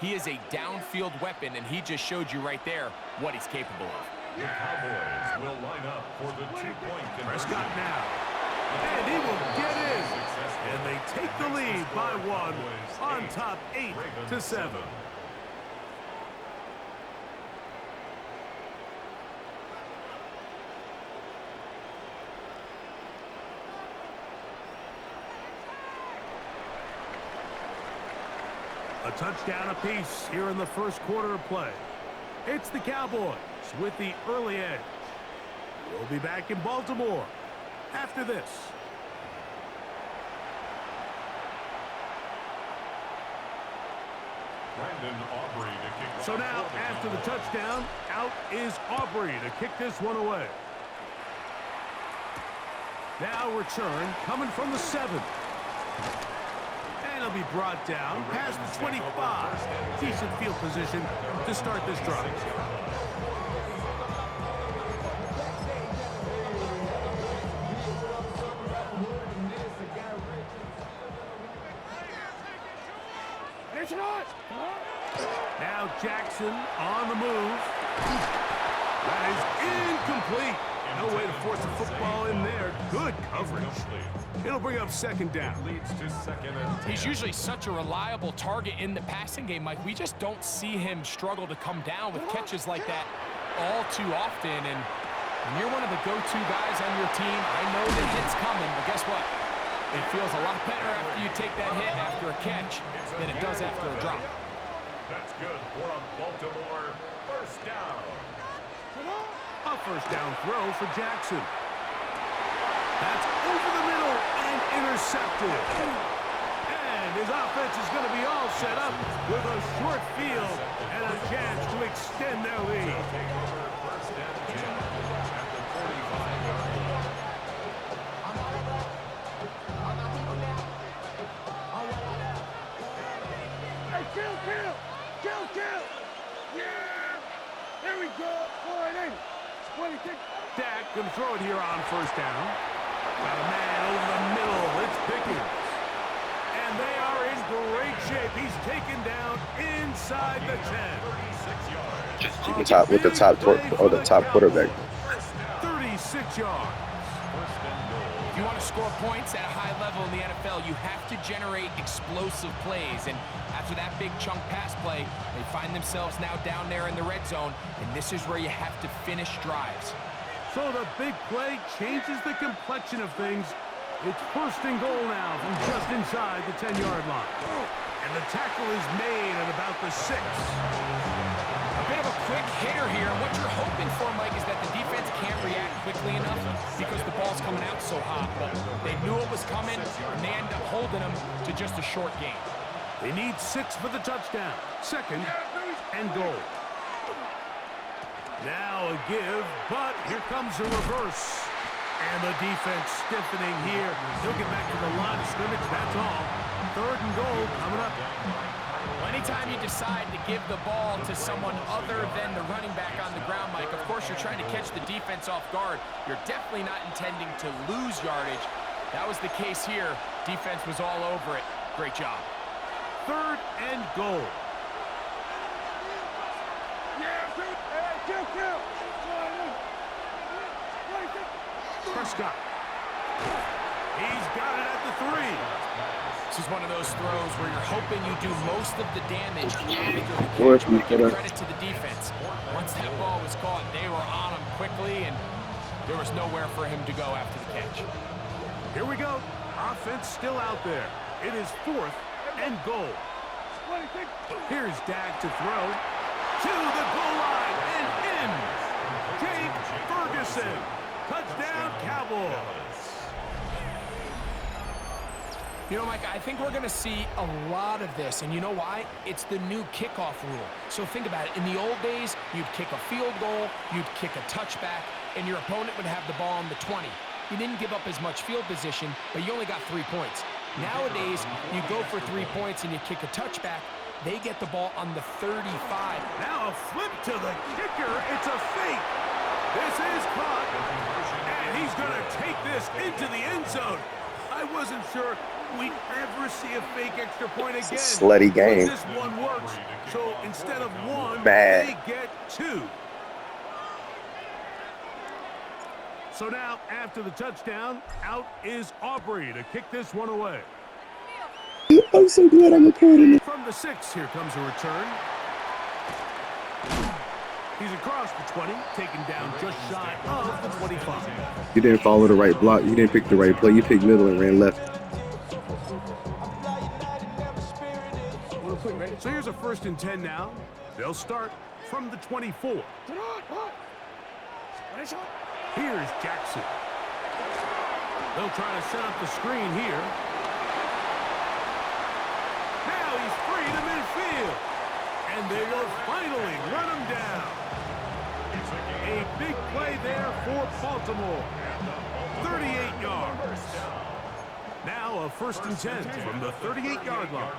He is a downfield weapon, and he just showed you right there what he's capable of. The Cowboys will line up for the two-point conversion. Prescott now. And he will get in. And they take the lead by 1 on top 8-7. A touchdown apiece here in the first quarter of play. It's the Cowboys with the early edge. We'll be back in Baltimore after this. So now, after the touchdown, out is Aubrey to kick this one away. Now return coming from the 7. And he'll be brought down past the 25. Decent field position to start this drive. Now Jackson on the move. That is incomplete. No way to force the football in there. Good coverage. It'll bring up second down. He's usually such a reliable target in the passing game, Mike. We just don't see him struggle to come down with catches like that all too often. And when you're one of the go-to guys on your team, I know the hit's coming, but guess what? It feels a lot better after you take that hit after a catch than it does after a drop. That's good for a Baltimore first down. A first down throw for Jackson. That's over the middle and intercepted. And his offense is going to be all set up with a short field and a chance to extend their lead. Kill! Yeah! There we go! Dak can throw it here on first down. Got a man over the middle. It's Pickens. And they are in great shape. He's taken down inside the 10. The top quarterback. 36 yards. If you want to score points at a high level in the NFL, you have to generate explosive plays. And after that big chunk pass play, they find themselves now down there in the red zone. And this is where you have to finish drives. So the big play changes the complexion of things. It's first and goal now from just inside the 10-yard line. And the tackle is made at about the 6. A bit of a quick hitter here. What you're hoping for, Mike, is that the defense can't react quickly enough because the ball's coming out so hot. But they knew it was coming, and they end up holding them to just a short game. They need 6 for the touchdown. Second and goal. Now a give, but here comes a reverse. And the defense stiffening here. He'll get back to the line of scrimmage, that's all. Third and goal coming up. Well, anytime you decide to give the ball to someone other than the running back on the ground, Mike, of course you're trying to catch the defense off guard. You're definitely not intending to lose yardage. That was the case here. Defense was all over it. Great job. Third and goal. Prescott. He's got it at the 3. This is one of those throws where you're hoping you do most of the damage after the catch. Give credit to the defense. Once that ball was caught, they were on him quickly, and there was nowhere for him to go after the catch. Here we go. Offense still out there. It is 4th and goal. Here's Dak to throw. To the goal line and in. Jake Ferguson. Touchdown, Cowboys. You know, Mike, I think we're going to see a lot of this, and you know why? It's the new kickoff rule. So think about it. In the old days, you'd kick a field goal, you'd kick a touchback, and your opponent would have the ball on the 20. You didn't give up as much field position, but you only got 3 points. Nowadays, you go for 3 points and you kick a touchback, they get the ball on the 35. Now a flip to the kicker. It's a fake. This is caught. And he's going to take this into the end zone. I wasn't sure we ever see a fake extra point again? It's a slutty game. But this one works, so instead of one, Bad. they get 2. So now, after the touchdown, out is Aubrey to kick this one away. I'm so glad I'm recording it. From the 6, here comes a return. He's across the 20, taken down just shy of the 25. You didn't follow the right block. You didn't pick the right play. You picked middle and ran left. So here's a 1st and 10 now. They'll start from the 24. Here's Jackson. They'll try to set up the screen here. Now he's free to midfield. And they will finally run him down. A big play there for Baltimore. 38 yards. Now a 1st and 10 from the 38-yard line.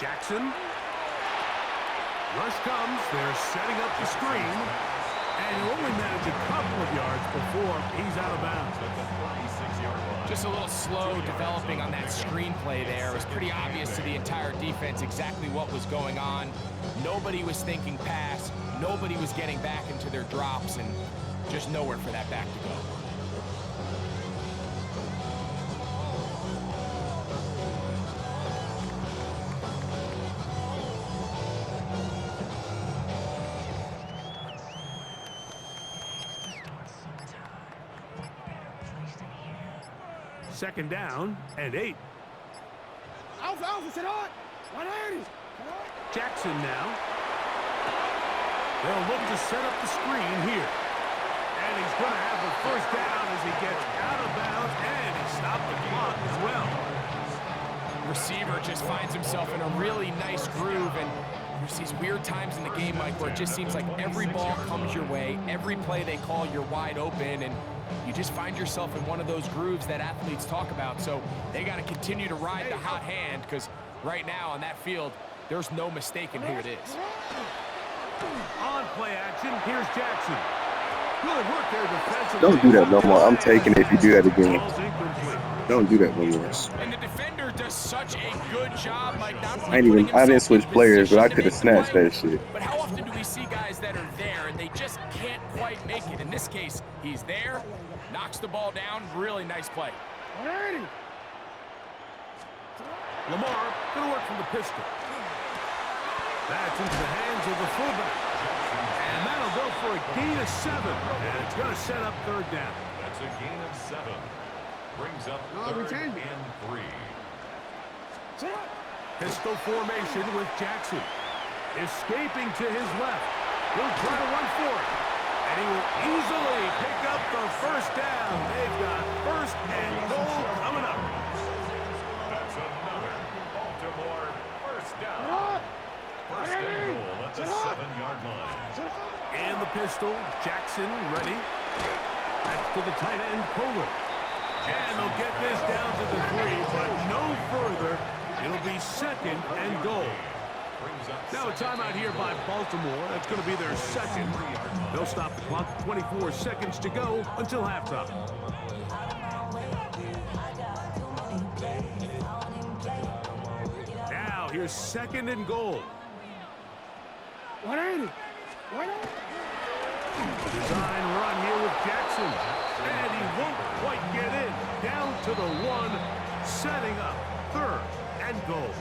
Jackson. Rush comes. They're setting up the screen. And he'll only manage a couple of yards before he's out of bounds. Just a little slow developing on that screenplay there. It was pretty obvious to the entire defense exactly what was going on. Nobody was thinking pass. Nobody was getting back into their drops, and just nowhere for that back to go. Second down and 8. Jackson now. They'll look to set up the screen here. And he's going to have the 1st down as he gets out of bounds, and he stopped the clock as well. Receiver just finds himself in a really nice groove, and there's these weird times in the game, Mike, where it just seems like every ball comes your way, every play they call, you're wide open, and you just find yourself in one of those grooves that athletes talk about. So they got to continue to ride the hot hand, because right now on that field, there's no mistaking who it is. On play action, here's Jackson. Good work there defensively. Don't do that no more. I'm taking it if you do that again. Don't do that no more. And the defender does such a good job, like not I didn't switch players, but I could have snatched that shit. But how often do we see guys that are there and they just can't quite make it? In this case, he's there, knocks the ball down, really nice play. Lamar going to work from the pistol. That's into the hands of the fullback. And that'll go for a gain of 7. And it's going to set up 3rd down. That's a gain of 7. Brings up 3rd and 3. Pistol formation with Jackson. Escaping to his left. He'll try to run for it. And he will easily pick up the 1st down. They've got 1st and goal coming up. That's another Baltimore 1st down. 1st and goal at the 7-yard line. And the pistol, Jackson ready. Back to the tight end, Kohler. And they'll get this down to the 3, but no further. It'll be 2nd and goal. Now a timeout here by Baltimore. That's going to be their 2nd. They'll stop the clock. 24 seconds to go until halftime. Now here's 2nd and goal. Design run here with Jackson. And he won't quite get in. Down to the 1, setting up 3rd and goal.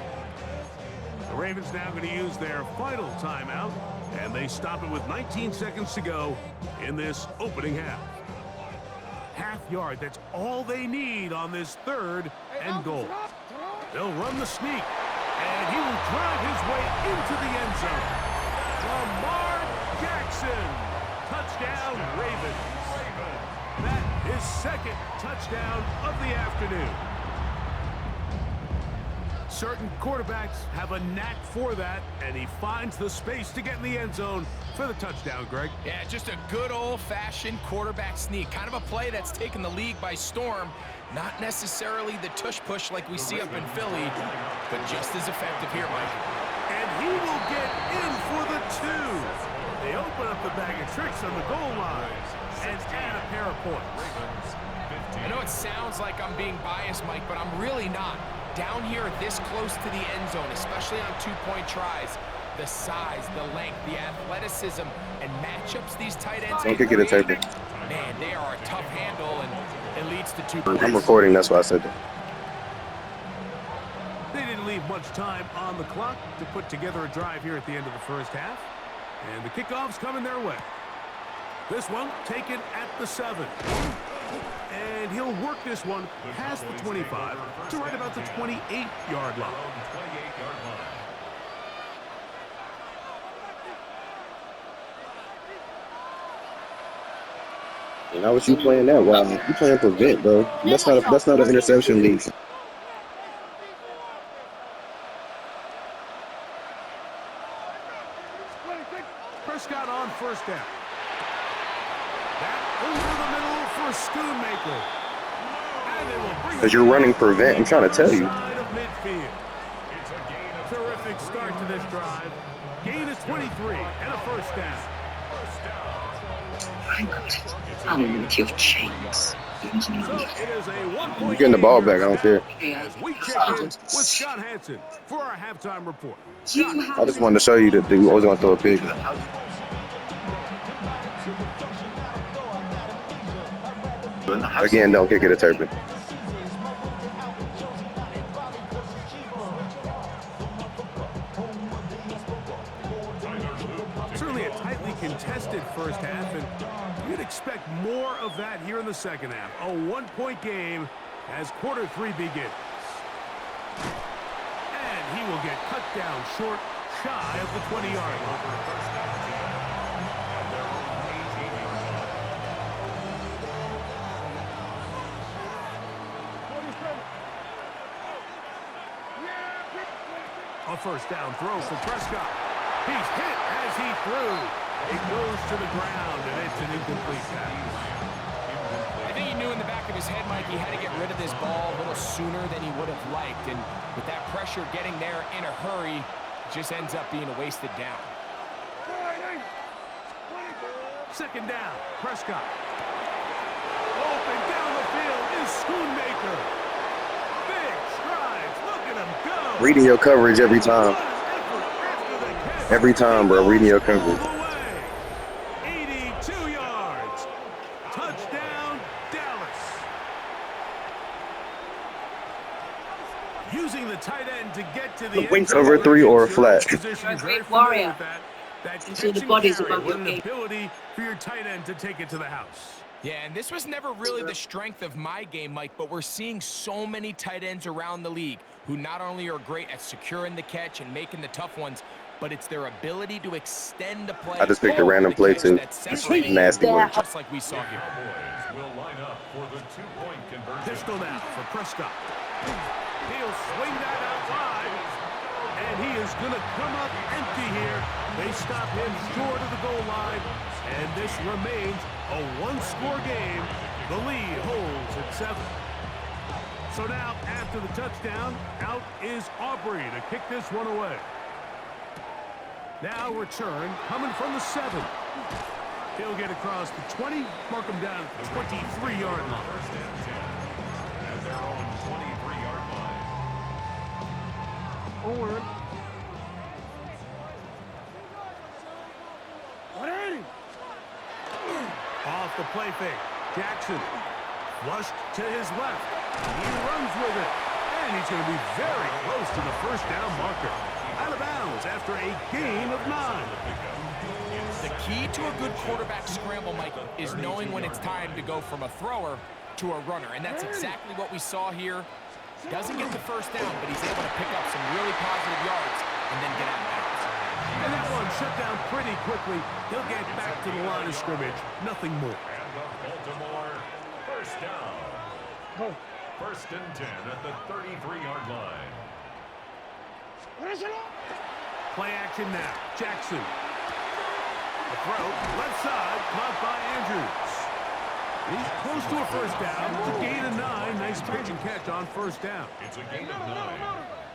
The Ravens now going to use their final timeout, and they stop it with 19 seconds to go in this opening half. Half yard, that's all they need on this 3rd and goal. They'll run the sneak, and he will drive his way into the end zone. Lamar Jackson, touchdown Ravens. That is 2nd touchdown of the afternoon. Certain quarterbacks have a knack for that, and he finds the space to get in the end zone for the touchdown, Greg. Yeah, just a good old-fashioned quarterback sneak. Kind of a play that's taken the league by storm. Not necessarily the tush-push like we see up in Philly, but just as effective here, Mike. And he will get in for the 2. They open up the bag of tricks on the goal line and add a pair of points. I know it sounds like I'm being biased, Mike, but I'm really not. Down here this close to the end zone, especially on two-point tries, the size, the length, the athleticism, and matchups these tight ends Don't can kick it a create, turkey. man, they are a tough handle, and it leads to 2 I'm points. recording, that's why I said that. They didn't leave much time on the clock to put together a drive here at the end of the first half. And the kickoff's coming their way. This one taken at the 7. And he'll work this one past the 25 to right about the 28-yard line. And how was you playing that wild? You playing prevent, bro. That's not an interception league. Prescott on first down. That over the middle for Schoonmaker. And they will bring Because you're running prevent, I'm trying to tell you. side of midfield. Terrific start to this drive. Gain of 23 and a first down. I'm with your chains. So it is a 1-point You're getting the ball back, I don't care. as we check in with Scott Hansen for our halftime report. Scott, I just wanted to show you that you always want to throw a pig. Again, don't kick it a turpin. certainly a tightly contested first half, and you'd expect more of that here in the second half. A 1-point game as quarter 3 begins. And he will get cut down short, shy of the 20-yard line. A first down throw for Prescott. He's hit as he threw. It goes to the ground, and it's an incomplete pass. I think he knew in the back of his head, Mike, he had to get rid of this ball a little sooner than he would have liked. And with that pressure getting there in a hurry, it just ends up being a wasted down. Second down, Prescott. Open down the field is Schoonmaker. Big strides. Look at him go. Reading your coverage every time. Every time, bro. Reading your coverage. 82 yards. Touchdown, Dallas. Using the tight end to get to the end Cover 3 or a flat. Great warrior. That So the catch and body's carry above with your an head. ability for your tight end to take it to the house. Yeah, and this was never really the strength of my game, Mike, but we're seeing so many tight ends around the league who not only are great at securing the catch and making the tough ones, but it's their ability to extend the play. I just picked a random play, too. Nasty work. Just like we saw here. Cowboys will line up for the two-point conversion. Pistol now for Prescott. He'll swing that out wide, and he is going to come up empty here. They stop him short of the goal line, and this remains a one-score game. The lead holds at 7. So now, after the touchdown, out is Aubrey to kick this one away. Now return coming from the 7. He'll get across the 20, mark him down at the 23-yard line. First and 10 at their own 23-yard line. Off the play fake. Jackson flushed to his left. He runs with it. And he's going to be very close to the first down marker. Out of bounds after a gain of 9. The key to a good quarterback scramble, Mike, is knowing when it's time to go from a thrower to a runner. And that's exactly what we saw here. Doesn't get the first down, but he's able to pick up some really positive yards and then get out of bounds. And that one shut down pretty quickly. He'll get back to the line of scrimmage. Nothing more. And the Baltimore first down. First and 10 at the 33-yard line. Play action now. Jackson. A throw. Left side. Caught by Andrews. He's close to a first down. It's a gain of 9. Nice pitch and catch on first down. It's a gain of 9.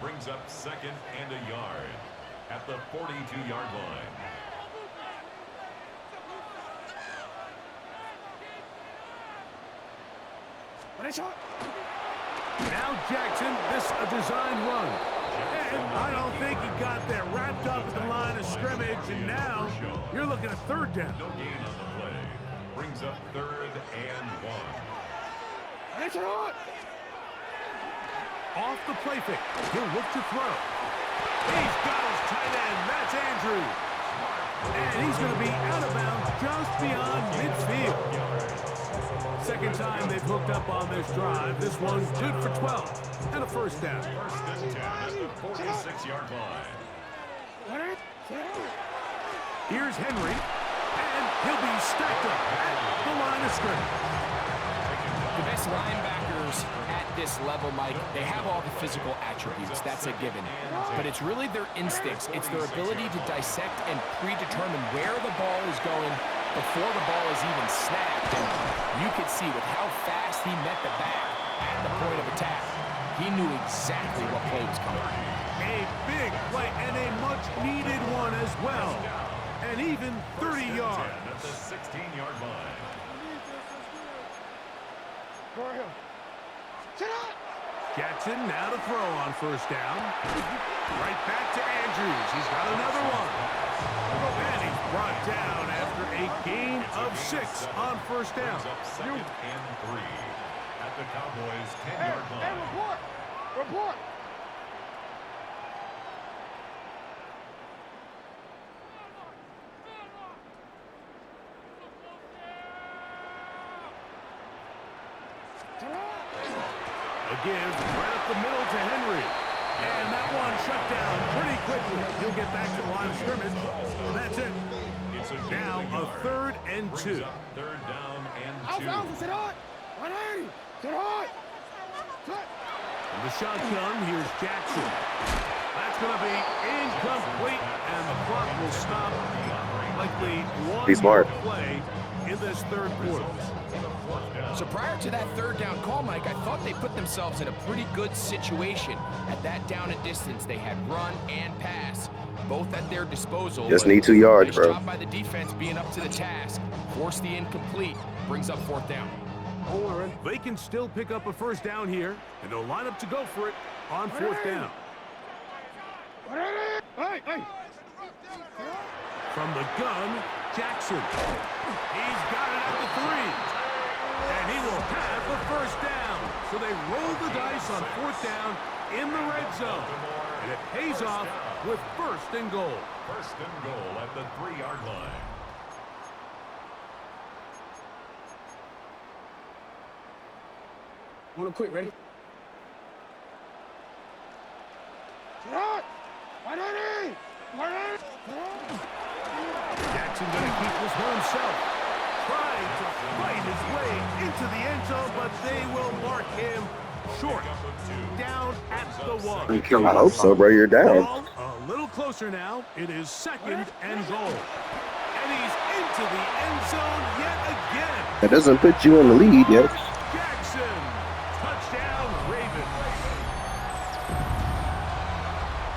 Brings up second and a yard at the 42-yard line. Now Jackson, this a design run. And I don't think he got there wrapped up at the line of scrimmage, and now you're looking at third down. No gain on the play. Brings up 3rd and 1. Off the play fake. He'll look to throw. He's got his tight end. That's Andrews. And he's going to be out of bounds just beyond midfield. Second time they've hooked up on this drive. This one's good for 12 and a first down. First and 10 at the 46-yard line. Here's Henry, and he'll be stacked up at the line of scrimmage. The best linebackers at this level, Mike, they have all the physical attributes. That's a given. But it's really their instincts. It's their ability to dissect and predetermine where the ball is going before the ball is even snapped. And you could see with how fast he met the back at the point of attack, he knew exactly what play was coming. A big play and a much-needed one as well. And even 30 yards. At the 16-yard line. Jackson now to throw on first down. Right back to Andrews. He's got another one. And he's brought down after a gain of 6 on first down. Brings up 2nd and 3 at the Cowboys' 10-yard line. Report! Again, right up the middle to Henry. And that one shut down pretty quickly. He'll get back to the line of scrimmage. That's it. Now a 3rd and 2. 3rd down and 2. And the shotgun, here's Jackson. That's going to be incomplete, and the clock will stop. Likely one more play in this 3rd quarter. So prior to that 3rd down call, Mike, I thought they put themselves in a pretty good situation. At that down and distance, they had run and pass, both at their disposal. Just need 2 yards, nice bro. Job by the defense being up to the task. Force the incomplete. Brings up 4th down. They can still pick up a first down here, and they'll line up to go for it on 4th down. From the gun, Jackson. He's got it at the 3. And he will have the first down. So they roll the dice on 4th down in the red zone. And it pays off with 1st and goal. 1st and goal at the 3-yard line. Want to quit, ready? Jackson going to keep this one himself. Trying to fight his way into the end zone, but they will mark him short. Down at the 1. I hope so, bro. You're down. Ball a little closer now. It is 2nd and goal. And he's into the end zone yet again. That doesn't put you in the lead yet. Jackson. Touchdown, Ravens.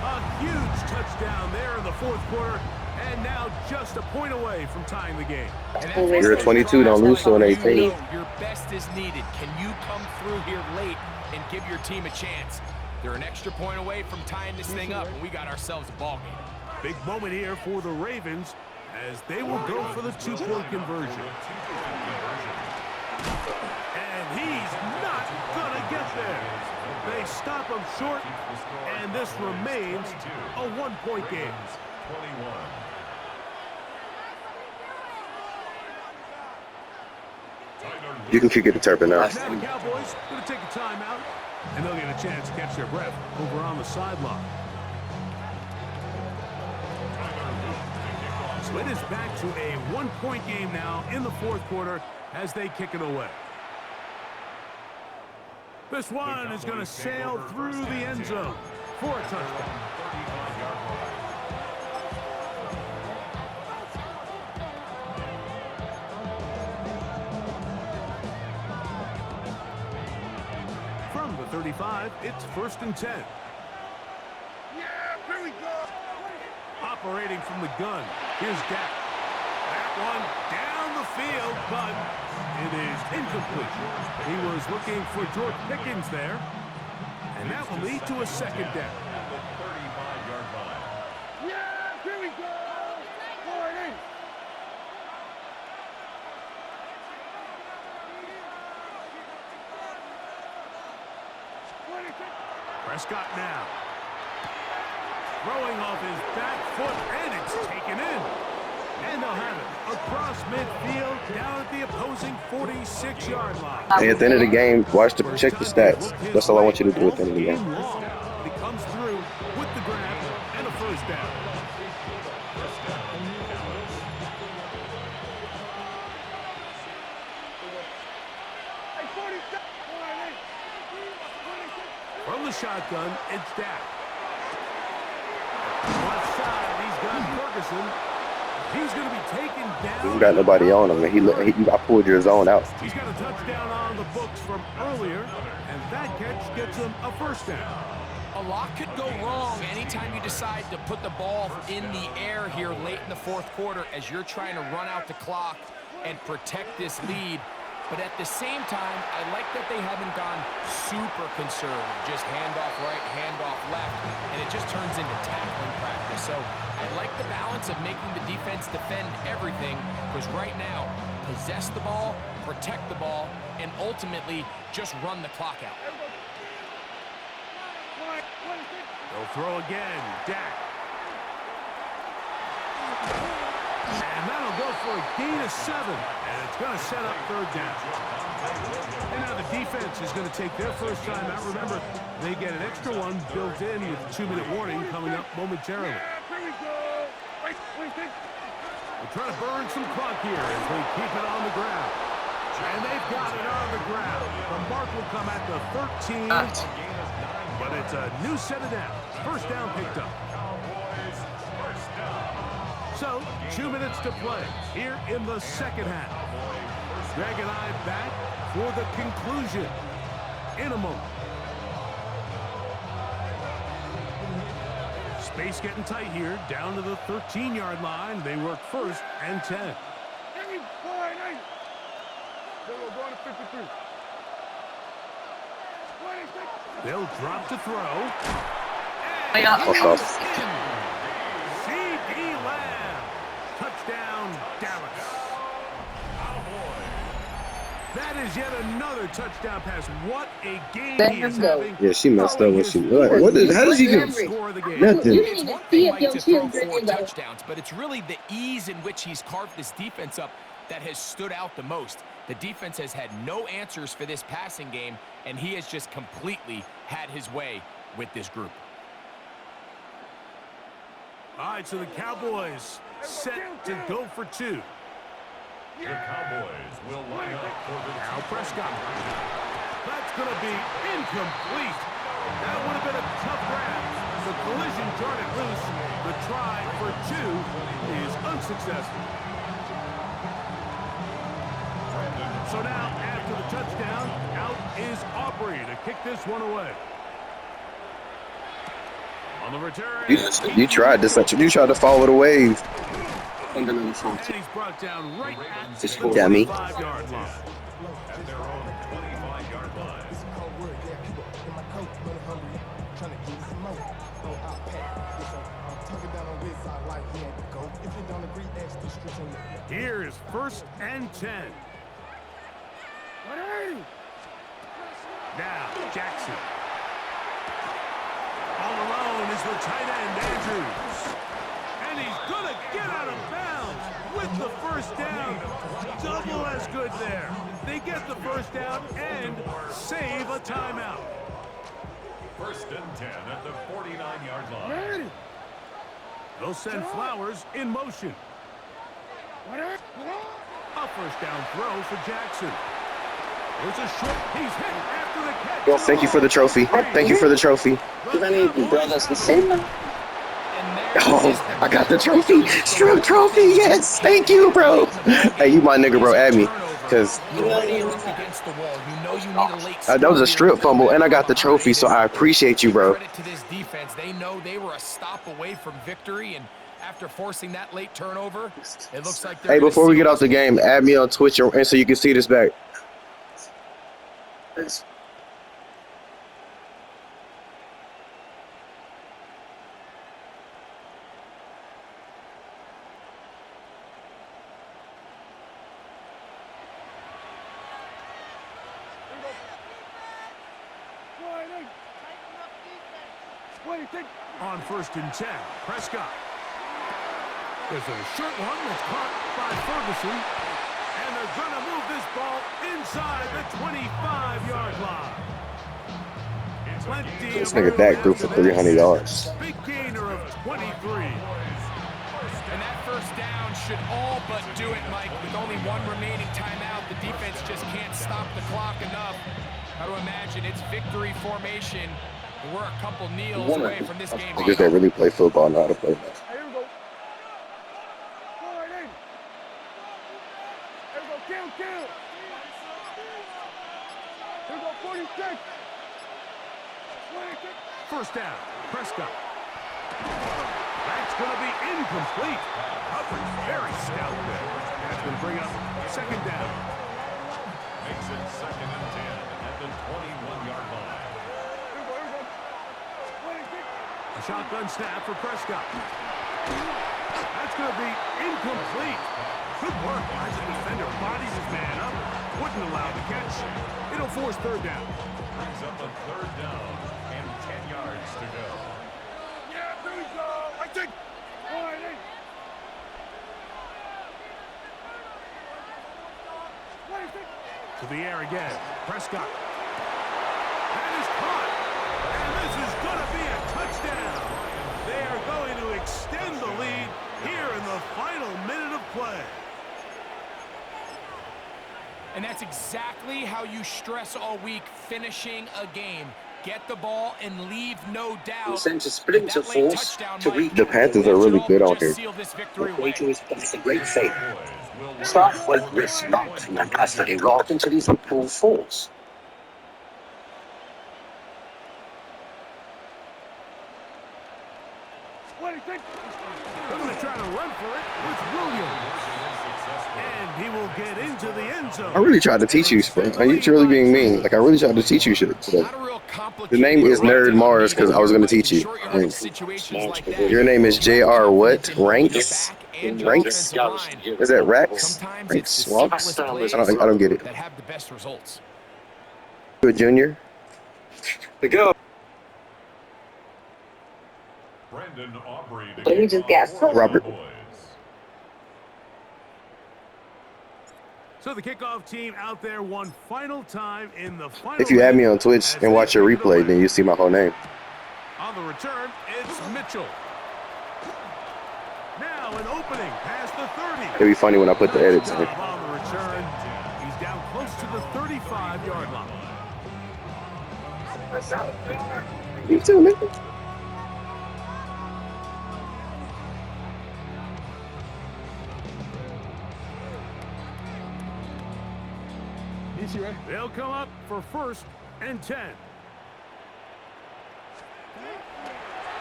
A huge touchdown there in the 4th quarter. And now just a point away from tying the game. You're at 22, don't lose to an 18. Your best is needed. Can you come through here late and give your team a chance? They're an extra point away from tying this thing up, and we got ourselves a ball game. Big moment here for the Ravens as they will go for the 2-point conversion. And he's not going to get there. They stop him short, and this remains a 1-point game. 21. You can kick it to Turpin now. Now the Cowboys going to take a timeout, and they'll get a chance to catch their breath over on the sideline. So it is back to a 1-point game now in the 4th quarter as they kick it away. This one is going to sail through the end zone for a touchdown. From the 35, it's 1st and 10. Here we go. Operating from the gun. Here's Dak. That one down the field, but it is incomplete. He was looking for George Pickens there, and that will lead to a second down. At the 35-yard line. Yeah, here we go. Forward in. Prescott now. Throwing off his back foot, and it's taken in. And they'll have it across midfield down at the opposing 46-yard line. Hey, at the end of the game, check the stats. That's all I want you to do at the end of the game. He comes through with the grab and a first down. From the shotgun, it's Dak. Left side, he's got Ferguson. He's going to be taken down. He's got nobody on him. I pulled your zone out. He's got a touchdown on the books from earlier, and that catch gets him a first down. A lot could go wrong anytime you decide to put the ball in the air here late in the fourth quarter as you're trying to run out the clock and protect this lead. But at the same time, I like that they haven't gone super conservative, just handoff right, handoff left, and it just turns into tackling practice. So I like the balance of making the defense defend everything, because right now, possess the ball, protect the ball, and ultimately just run the clock out. They'll throw again. Dak. And that'll go for a gain of 7. And it's going to set up third down. And now the defense is going to take their first time out. Remember, they get an extra one built in with a 2-minute warning coming up momentarily. We're trying to burn some clock here as we keep it on the ground. And they've got it on the ground. The mark will come at the 13. But it's a new set of downs. First down picked up. So, 2 minutes to play here in the second half. Greg and I back for the conclusion in a moment. Space getting tight here, down to the 13-yard line. They work first and 10. They'll drop to throw. C.D. Lamb. Touchdown, Dallas. That is yet another touchdown pass. What a game he is having. Yeah, she messed up when she. How does he get score the game? nothing? It's one thing, Mike, to throw 4 touchdowns, but it's really the ease in which he's carved this defense up that has stood out the most. The defense has had no answers for this passing game, and he has just completely had his way with this group. All right, so the Cowboys set to go for 2. The Cowboys will line up for the Now Prescott. That's going to be incomplete. That would have been a tough grab. The collision jarred it loose. The try for 2 is unsuccessful. So now, after the touchdown, out is Aubrey to kick this one away. On the return, You tried this. You tried to follow the wave. and he's brought down right at the Dummy. 25-yard line. at their own 25-yard line. Here is first and 10. Now, Jackson. All alone is the tight end, Andrews. And he's going to get out of bounds with the first down. Double as good there. They get the first down and save a timeout. First and 10 at the 49-yard line. They'll send Flowers in motion. A first down throw for Jackson. There's a short. He's hit after the catch. Well, thank you for the trophy. Thank you for the trophy. Oh, I got the trophy. Strip trophy. Yes. Thank you, bro. Hey, you my nigga, bro. Add me. Because that was a strip fumble, and I got the trophy, so I appreciate you, bro. Credit to this defense. They know they were a stop away from victory, and After forcing that late turnover, it looks like they're Hey, gonna before we seal get off this the game, add me on Twitch and so you can see this back. On 1st and 10, Prescott. There's a short one that's caught by Ferguson. And they're going to move this ball inside the 25-yard line. This nigga Dak threw for 300 yards. Big gainer of 23. And that first down should all but do it, Mike. With only one remaining timeout, the defense just can't stop the clock enough. Got to imagine it's victory formation. And we're a couple kneels away from this game. Niggas that really play football know how to play that. Here we go. Forward in. Here we go. Kill. Here we go. 46. 26. First down, Prescott. That's going to be incomplete. Coverage very stout there. That's going to bring up second down. Makes it 2nd and 10 at the 21-yard line. A shotgun snap for Prescott. That's going to be incomplete. Good work as the defender bodies his man up. Wouldn't allow the catch. It'll force third down. Brings up a 3rd down and 10 yards to go. Yeah, here we go. I think. Forward in. 26. To the air again. Prescott. That is caught. And this is going to be a touchdown. They are going to extend the lead here in the final minute of play. And that's exactly how you stress all week, finishing a game. Get the ball and leave no doubt. Sends a splinter force to reach. The Panthers are really good on here. It's a great favor. Start with respect and custody right into the full force. They're going to try to run for it with Williams. And he will get into the end zone. I really tried to teach you, bro. Are you really being mean? Like, I really tried to teach you shit today. The name is Nerd Mars because I was going to teach you. Your name is JR what? Ranks? Ranks? Is that Rex? Ranks? Swamps? I don't get it. Good junior. To go. Brandon Aubrey to Let me kick just off guess. for the Robert. Boys. So the kickoff team out there one final time in the final. If you add me on Twitch and watch your replay, then you see my whole name. On the return, it's Mitchell. Now an opening past the 30. It'd be funny when I put the edits in. On the return, he's down close to the 35-yard line. You too, nigga. They'll come up for 1st and 10.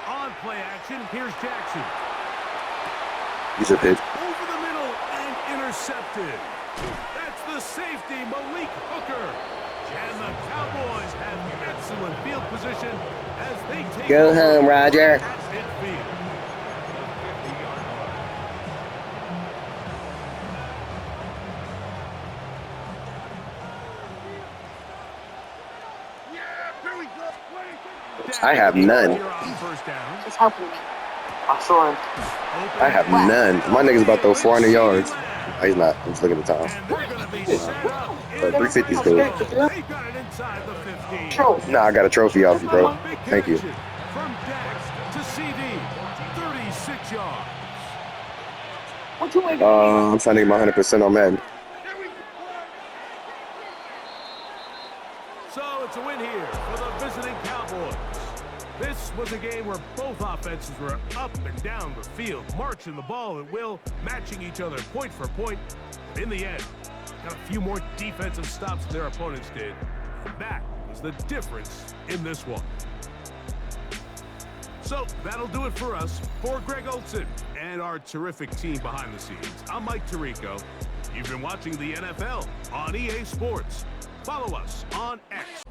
On play action, here's Jackson. He's a pitch. Over the middle and intercepted. That's the safety, Malik Hooker. And the Cowboys have excellent field position as they take Go over home, Roger. at midfield. I have none. He's helping me. I saw him. I have none. My nigga's about to throw 400 yards. Oh, he's not. I'm just looking at the time. But 350 is good. Nah, I got a trophy off you, bro. Thank you. From Dax to CD, 36 yards. What you waiting? I'm trying to get my 100% on Madden. So it's a win here for the visiting Cowboys. This was a game where both offenses were up and down the field, marching the ball at will, matching each other point for point. But in the end, got a few more defensive stops than their opponents did. And that was the difference in this one. So that'll do it for us. For Greg Olson and our terrific team behind the scenes, I'm Mike Tirico. You've been watching the NFL on EA Sports. Follow us on X.